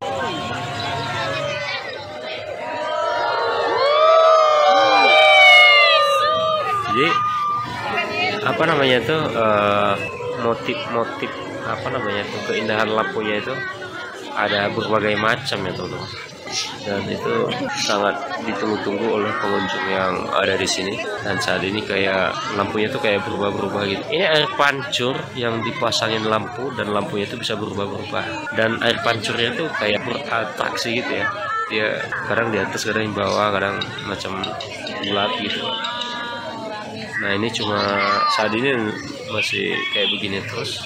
Jadi apa namanya itu motif-motif apa namanya itu keindahan lampunya itu ada berbagai macam ya teman-teman, dan itu sangat ditunggu-tunggu oleh pengunjung yang ada di sini. Dan saat ini kayak lampunya tuh kayak berubah-berubah gitu. Ini air pancur yang dipasangin lampu, dan lampunya itu bisa berubah-berubah, dan air pancurnya tuh kayak beratraksi gitu ya. Dia kadang di atas, kadang di bawah, kadang macam bulat gitu. Nah ini cuma saat ini masih kayak begini terus,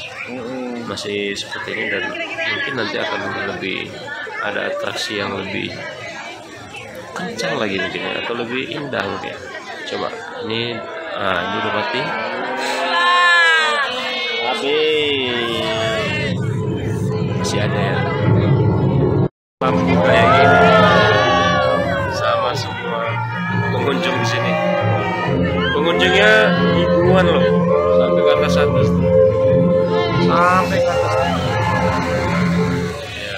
masih seperti ini, dan mungkin nanti akan lebih ada atraksi yang lebih kencang lagi mungkin ya, atau lebih indah mungkin. Coba ini, ini udah mati. Habis masih ada ya lampu kayak gini sama semua pengunjung di sini. Pengunjungnya ribuan loh, sampai ke atas sampai ke atas. Ya.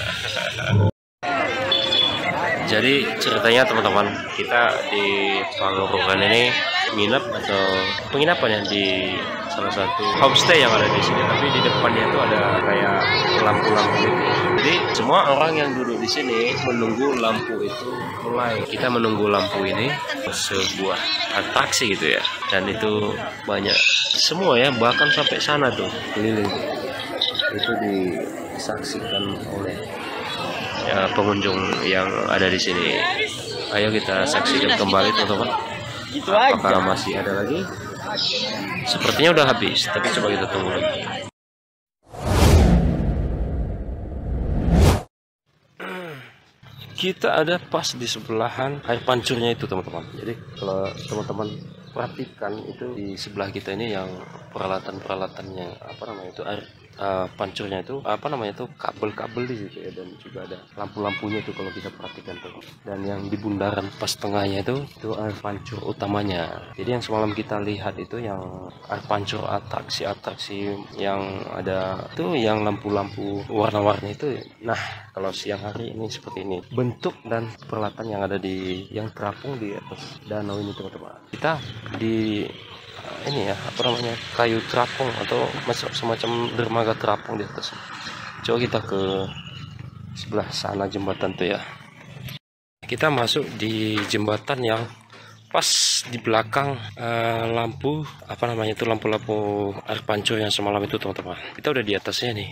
Jadi ceritanya teman-teman, kita di Pangurukan ini nginep atau penginapan ya di salah satu homestay yang ada di sini, tapi di depannya itu ada kayak lampu-lampu gitu. Jadi semua orang yang duduk di sini menunggu lampu itu mulai. Kita menunggu lampu ini sebuah atraksi gitu ya, dan itu banyak semua ya, bahkan sampai sana tuh keliling itu disaksikan oleh ya pengunjung yang ada di sini. Ayo kita saksikan kembali teman-teman. Apakah masih ada lagi? Sepertinya udah habis, tapi coba kita tunggu lagi. Kita ada pas di sebelahan air pancurnya itu teman-teman. Jadi kalau teman-teman perhatikan itu di sebelah kita ini yang peralatan-peralatannya apa namanya itu air pancurnya itu apa namanya itu kabel-kabel di situ ya, dan juga ada lampu-lampunya itu kalau kita perhatikan tuh. Dan yang di bundaran pas tengahnya itu air pancur utamanya. Jadi yang semalam kita lihat itu yang air pancur atraksi-atraksi yang ada itu yang lampu-lampu warna-warni itu. Nah, kalau siang hari ini seperti ini bentuk dan peralatan yang ada di yang terapung di atas danau ini teman-teman. Kita di ini ya apa namanya kayu terapung atau semacam dermaga terapung di atas. Coba kita ke sebelah sana jembatan tuh ya. Kita masuk di jembatan yang pas di belakang lampu apa namanya itu lampu-lampu air pancur yang semalam itu teman-teman. Kita udah di atasnya nih,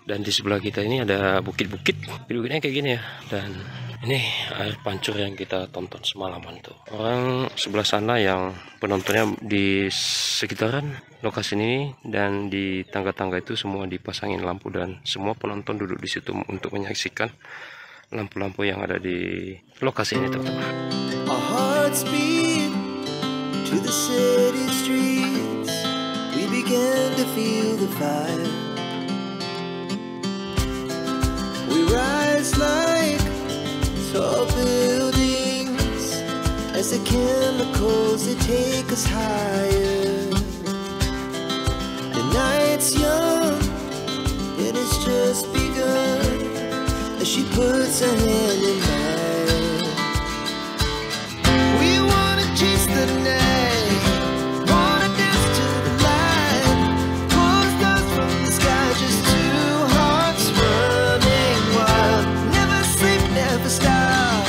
dan di sebelah kita ini ada bukit-bukit, bukit-bukitnya kayak gini ya. Dan ini air pancur yang kita tonton semalaman tuh. Orang sebelah sana yang penontonnya di sekitaran lokasi ini dan di tangga-tangga itu semua dipasangin lampu, dan semua penonton duduk di situ untuk menyaksikan lampu-lampu yang ada di lokasi ini teman-teman. Our hearts beat to the city streets. We began to feel the fire. We rise like tall buildings as the chemicals they take us higher. The night's young and it's just begun as she puts her hand in mine. We wanna chase the night, wanna dance to the light, pull stars from the sky, just two hearts running wild. Never sleep, never stop,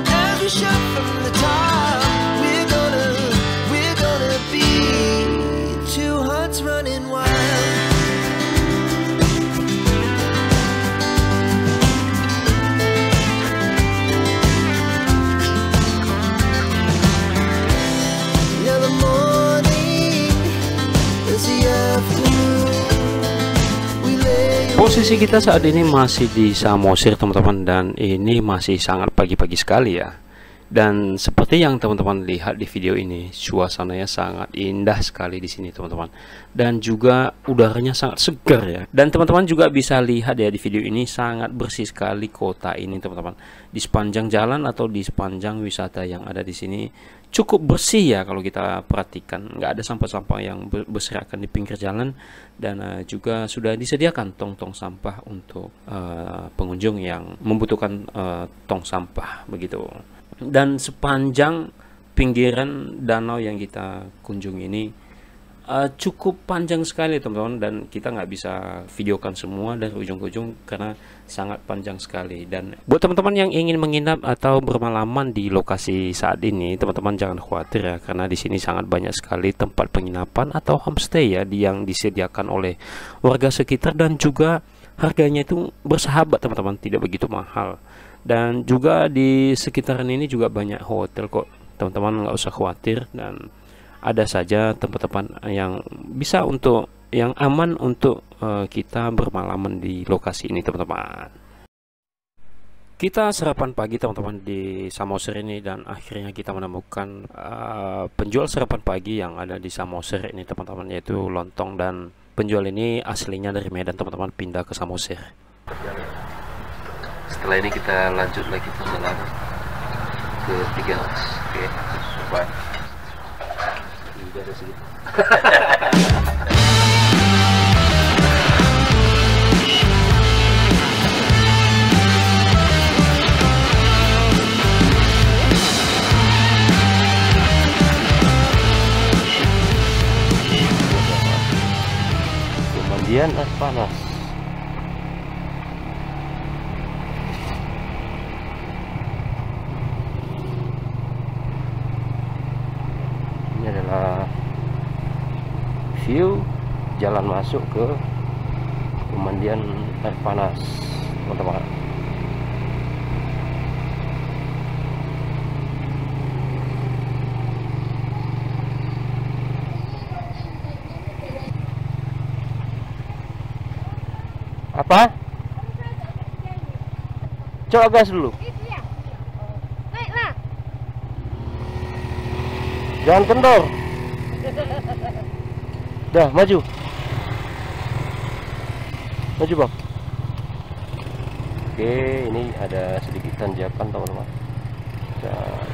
as we shout from the top. We're gonna be two hearts running wild. Posisi kita saat ini masih di Samosir teman-teman, dan ini masih sangat pagi-pagi sekali ya. Dan seperti yang teman-teman lihat di video ini, suasananya sangat indah sekali di sini teman-teman. Dan juga udaranya sangat segar ya. Dan teman-teman juga bisa lihat ya di video ini, sangat bersih sekali kota ini teman-teman. Di sepanjang jalan atau di sepanjang wisata yang ada di sini cukup bersih ya kalau kita perhatikan. Nggak ada sampah-sampah yang berserakan di pinggir jalan. Dan juga sudah disediakan tong-tong sampah untuk pengunjung yang membutuhkan tong sampah begitu. Dan sepanjang pinggiran danau yang kita kunjungi ini cukup panjang sekali teman-teman, dan kita nggak bisa videokan semua dari ujung ke ujung karena sangat panjang sekali. Dan buat teman-teman yang ingin menginap atau bermalaman di lokasi saat ini, teman-teman jangan khawatir ya, karena di sini sangat banyak sekali tempat penginapan atau homestay ya yang disediakan oleh warga sekitar, dan juga harganya itu bersahabat teman-teman, tidak begitu mahal. Dan juga di sekitaran ini juga banyak hotel kok teman-teman, nggak usah khawatir. Dan ada saja tempat-tempat yang bisa untuk yang aman untuk kita bermalaman di lokasi ini teman-teman. Kita sarapan pagi teman-teman di Samosir ini, dan akhirnya kita menemukan penjual sarapan pagi yang ada di Samosir ini teman-teman, yaitu lontong. Dan penjual ini aslinya dari Medan teman-teman, pindah ke Samosir. Setelah ini kita lanjut lagi perjalanan ke 3 Ras. Oke, coba. Ini ada segitu. Pemandian air panas. Adalah view jalan masuk ke pemandian air panas teman-teman. Apa? Coba gas dulu. Jangan kendor. Dah, maju. Maju, Bang. Oke, ini ada sedikit tanjakan, teman-teman. Dan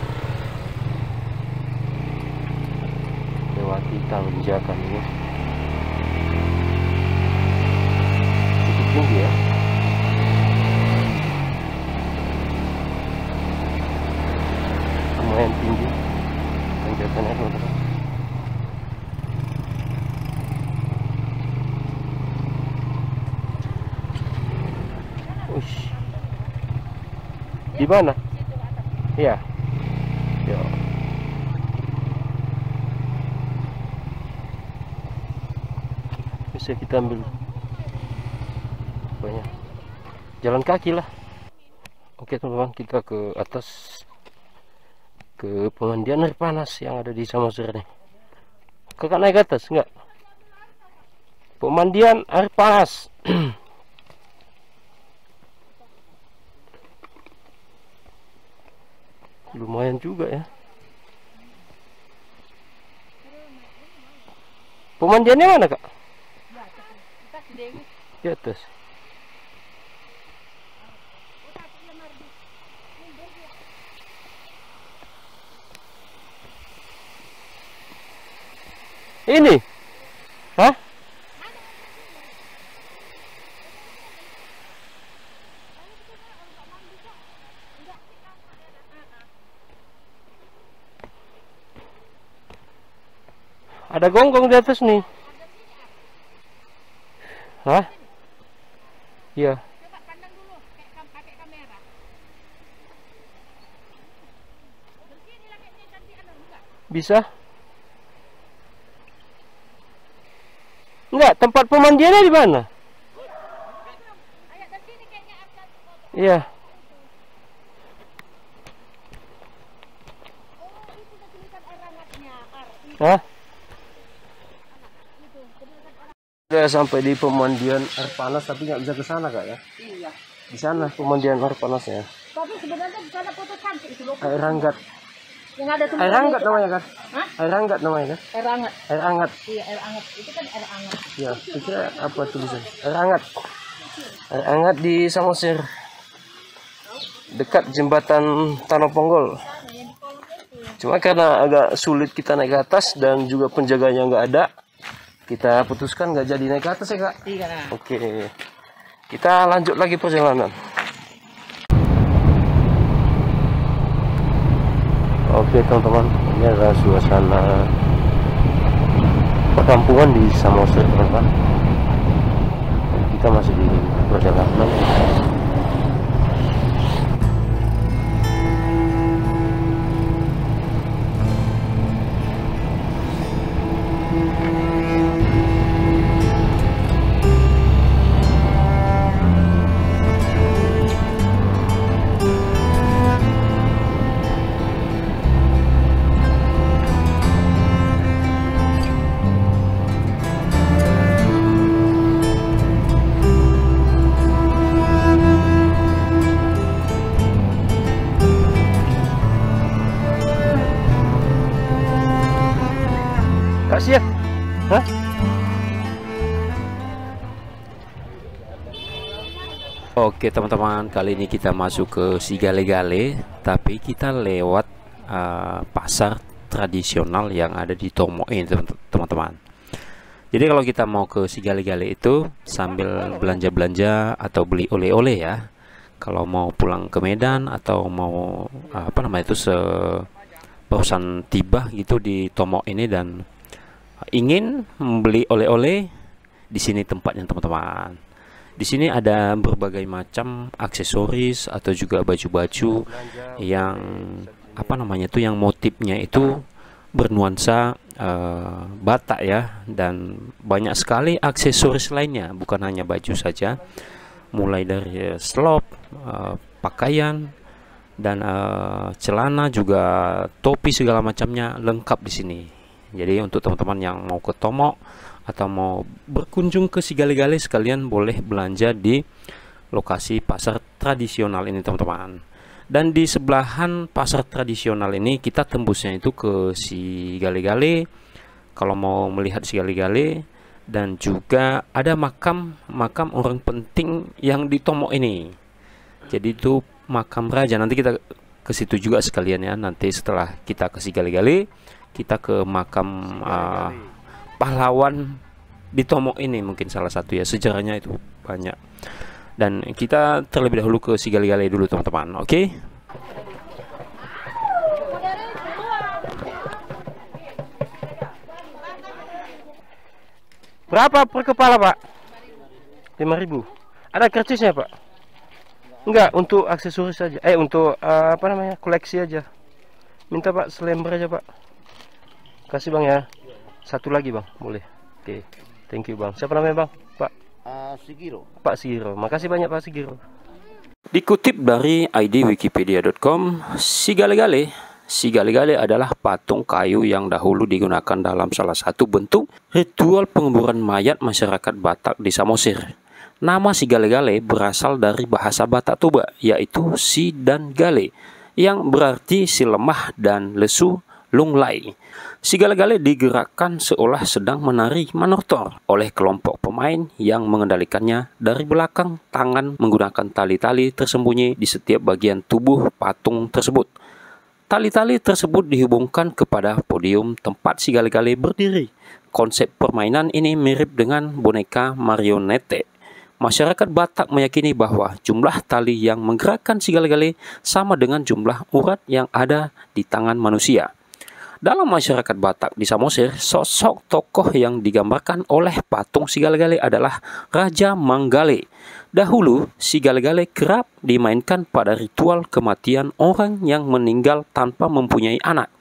lewati tanjakan ini. Cukup tinggi ya. Lumayan tinggi tanjakannya, teman-teman. Di mana? Iya. Yo. Bisa kita ambil banyak. Jalan kaki lah. Oke teman-teman, kita ke atas, ke pemandian air panas yang ada di Samosir nih. Kakak naik ke atas enggak? Pemandian air panas. Lumayan juga ya. Pemandiannya mana, Kak? Di atas. Ini? Hah? Ada gonggong di atas nih. Hah? Iya. Coba pandang dulu, pakai kamera. Bersih ini lah kayaknya cantik enggak? Bisa? Enggak, tempat pemandiannya di mana? Ayat dari sini kayaknya akan. Iya. Oh, itu udah tulisan air hangatnya. Hah? Udah sampai di pemandian air panas tapi nggak bisa ke sana, Kak ya? Iya. Di sana pemandian air panasnya. Tapi sebenarnya di sana foto cantik itu loh. Air hangat. Yang ada tuh. Air hangat namanya kan? Hah? Air hangat namanya kan? Air hangat. Air hangat. Iya, air hangat. Itu kan air hangat. Ya, kira apa tulisan? Air hangat. Air hangat di Samosir. Dekat jembatan Tanah Ponggol. Cuma karena agak sulit kita naik ke atas dan juga penjaganya nggak ada, kita putuskan nggak jadi naik ke atas ya Kak. Iya. Oke, kita lanjut lagi perjalanan. Oke teman-teman, ini adalah suasana perkampungan di Samosir teman-teman. Kita masih di perjalanan. Kasih ya? Hah? Oke teman-teman, kali ini kita masuk ke Sigale-Gale, tapi kita lewat pasar tradisional yang ada di Tomoe ini teman-teman. Jadi kalau kita mau ke Sigale-Gale itu sambil belanja-belanja atau beli oleh-oleh ya. Kalau mau pulang ke Medan atau mau barusan tiba gitu di Tomoe ini dan ingin membeli oleh-oleh, di sini tempatnya teman-teman. Di sini ada berbagai macam aksesoris atau juga baju-baju yang yang motifnya itu bernuansa Batak ya, dan banyak sekali aksesoris lainnya, bukan hanya baju saja, mulai dari slop, pakaian dan celana juga topi segala macamnya lengkap di sini. Jadi untuk teman-teman yang mau ke Tomo atau mau berkunjung ke Sigale-Gale, sekalian boleh belanja di lokasi pasar tradisional ini teman-teman. Dan di sebelahan pasar tradisional ini kita tembusnya itu ke Sigale-Gale kalau mau melihat Sigale-Gale, dan juga ada makam orang penting yang di Tomo ini. Jadi itu makam raja. Nanti kita ke situ juga sekalian ya. Nanti setelah kita ke Sigale-Gale, kita ke makam pahlawan di Tomo ini, mungkin salah satu ya, sejarahnya itu banyak. Dan kita terlebih dahulu ke Sigale-Gale dulu teman-teman. Oke. Berapa per kepala Pak? 5.000. Ada karcisnya Pak? Enggak, untuk aksesoris saja. Untuk koleksi aja. Minta Pak selembar aja Pak. Kasih Bang ya. Satu lagi Bang, boleh. Oke, thank you Bang. Siapa namanya Bang? Pak Sigiro. Pak Sigiro. Makasih banyak Pak Sigiro. Dikutip dari idwikipedia.com, Sigale-Gale adalah patung kayu yang dahulu digunakan dalam salah satu bentuk ritual penguburan mayat masyarakat Batak di Samosir. Nama Sigale-Gale berasal dari bahasa Batak Toba, yaitu si dan gale, yang berarti si lemah dan lesu lunglai. Sigale-Gale digerakkan seolah sedang menari manortor oleh kelompok pemain yang mengendalikannya dari belakang tangan menggunakan tali-tali tersembunyi di setiap bagian tubuh patung tersebut. Tali-tali tersebut dihubungkan kepada podium tempat Sigale-Gale berdiri. Konsep permainan ini mirip dengan boneka marionette. Masyarakat Batak meyakini bahwa jumlah tali yang menggerakkan Sigale-Gale sama dengan jumlah urat yang ada di tangan manusia. Dalam masyarakat Batak di Samosir, sosok tokoh yang digambarkan oleh patung Sigale-Gale adalah Raja Manggale. Dahulu, Sigale-Gale kerap dimainkan pada ritual kematian orang yang meninggal tanpa mempunyai anak,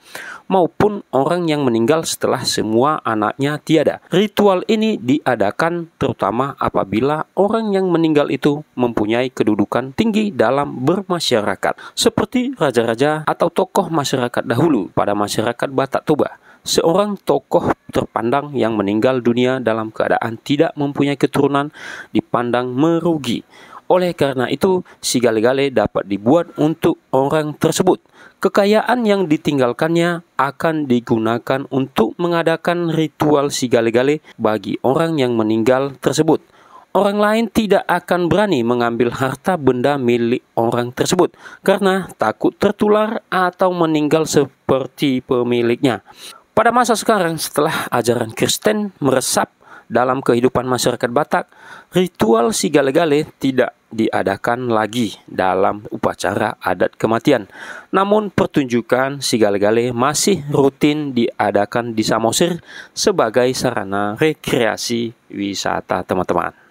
maupun orang yang meninggal setelah semua anaknya tiada. Ritual ini diadakan terutama apabila orang yang meninggal itu mempunyai kedudukan tinggi dalam bermasyarakat, seperti raja-raja atau tokoh masyarakat dahulu pada masyarakat Batak Toba. Seorang tokoh terpandang yang meninggal dunia dalam keadaan tidak mempunyai keturunan dipandang merugi. Oleh karena itu, si gale-gale dapat dibuat untuk orang tersebut. Kekayaan yang ditinggalkannya akan digunakan untuk mengadakan ritual si gale-gale bagi orang yang meninggal tersebut. Orang lain tidak akan berani mengambil harta benda milik orang tersebut karena takut tertular atau meninggal seperti pemiliknya. Pada masa sekarang, setelah ajaran Kristen meresap dalam kehidupan masyarakat Batak, ritual si gale-gale tidak diadakan lagi dalam upacara adat kematian. Namun pertunjukan si gale-gale masih rutin diadakan di Samosir sebagai sarana rekreasi wisata teman-teman.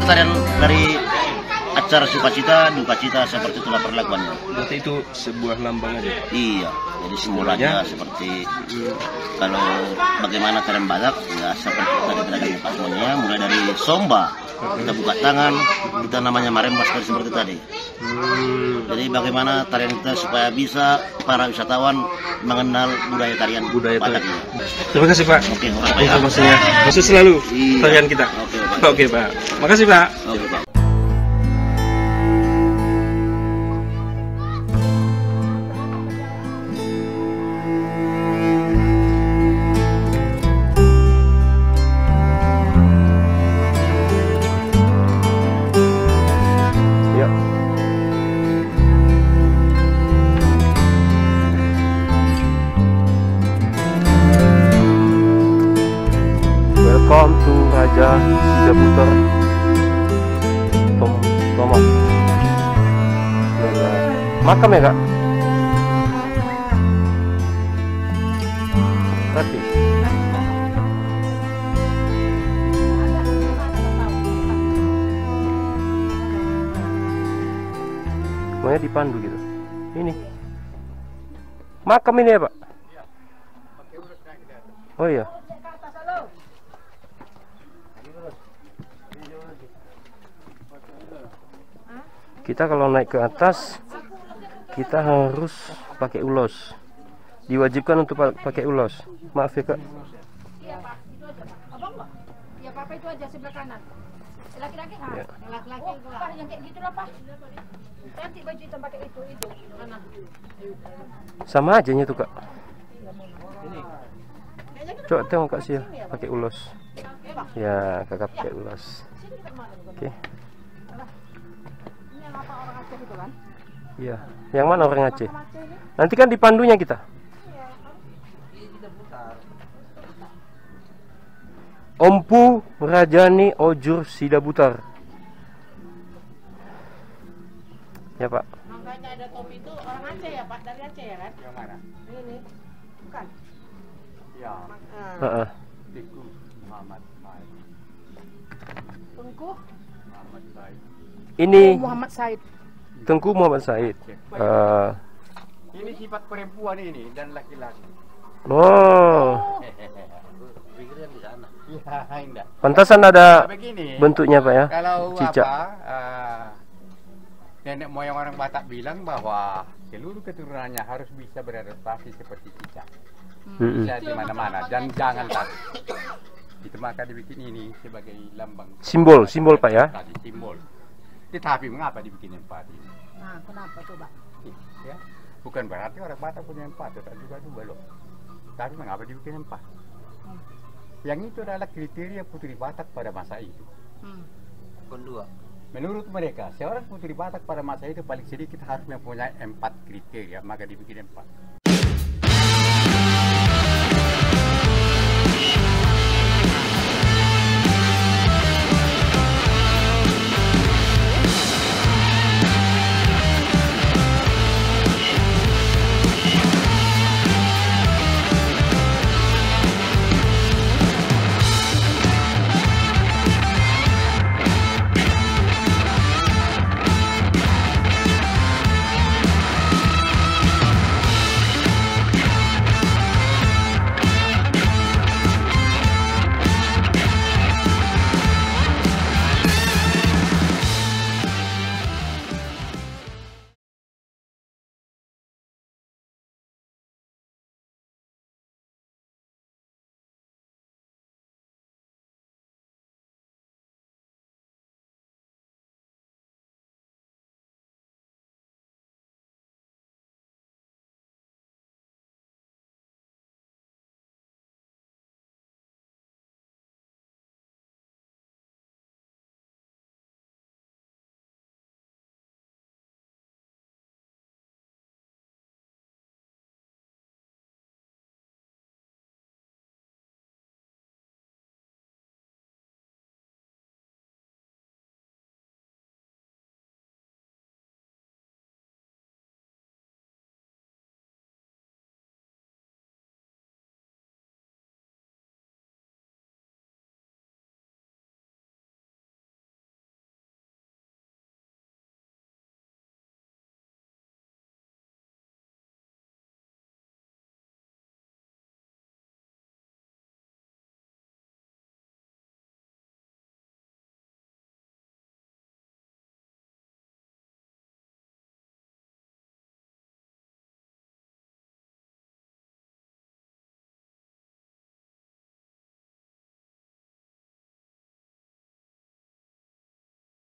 Tarian dari acara sukacita, duka cita seperti itulah perlakuannya. Berarti itu sebuah lambang aja. Iya, jadi simbolnya seperti kalau bagaimana tarian Batak ya seperti tadi tadi Pak semuanya, mulai dari somba, kita buka tangan, kita namanya marembas seperti tadi. Jadi bagaimana tarian kita supaya bisa para wisatawan mengenal budaya tarian Batak ini. Terima kasih Pak. Oke, Informasinya khusus selalu Iya. tarian kita. Oke Pak. Makasih Pak. Oke, Pak. Ya. Welcome to Raja Sidabutar Tomat. Makam ya kak? Gratis. Semuanya dipandu gitu. Ini makam ini ya pak? Oh iya. Kita kalau naik ke atas kita harus pakai ulos. Diwajibkan untuk pakai ulos. Maaf ya kak. Iya Pak, itu aja Pak. Abang Pak? Iya Papa itu aja sebelah kanan. Laki-laki nggak? Ya. Yang laki-laki itu lah. Yang kayak gitu lah Pak. Nanti baju hitam pakai itu mana? Sama aja tuh kak. Coba tengok kak Sia pakai ulos. Ya kakak pakai ulos. Oke. Ini yang apa orang Aceh itu kan? Iya. Yang mana orang Aceh? Nanti kan dipandunya kita. Ompu Rajani Ojur Sidabutar. Ya pak. Makanya ada topi itu orang Aceh ya Pak, dari Aceh ya kan? Yang mana? Ini, bukan? Ya, Heeh. Teguh Muhammad Baik. Tengku Muhammad Baik. Ini Muhammad Said. Tengku Muhammad Said. Ini sifat perempuan ini dan laki-laki. Oh, Pikiran di sana. Iya, enggak. pantasan ada Begini. bentuknya Pak ya. Kalau Cicak. Nenek moyang orang Batak bilang bahwa seluruh keturunannya harus bisa beradaptasi seperti cicak. Mm-mm. Bisa di mana-mana dan jangan takut. Itu maka dibikin ini sebagai lambang Simbol Pak ya. tadi, simbol. Tetapi mengapa dibikin empati? Nah, kenapa coba? Ya, bukan berarti orang Batak punya empati, tak juga dua loh. Tapi mengapa dibikin empati? Yang itu adalah kriteria putri Batak pada masa itu. Kedua. Menurut mereka, seorang putri Batak pada masa itu paling sedikit harus mempunyai 4 kriteria, maka dibikin 4.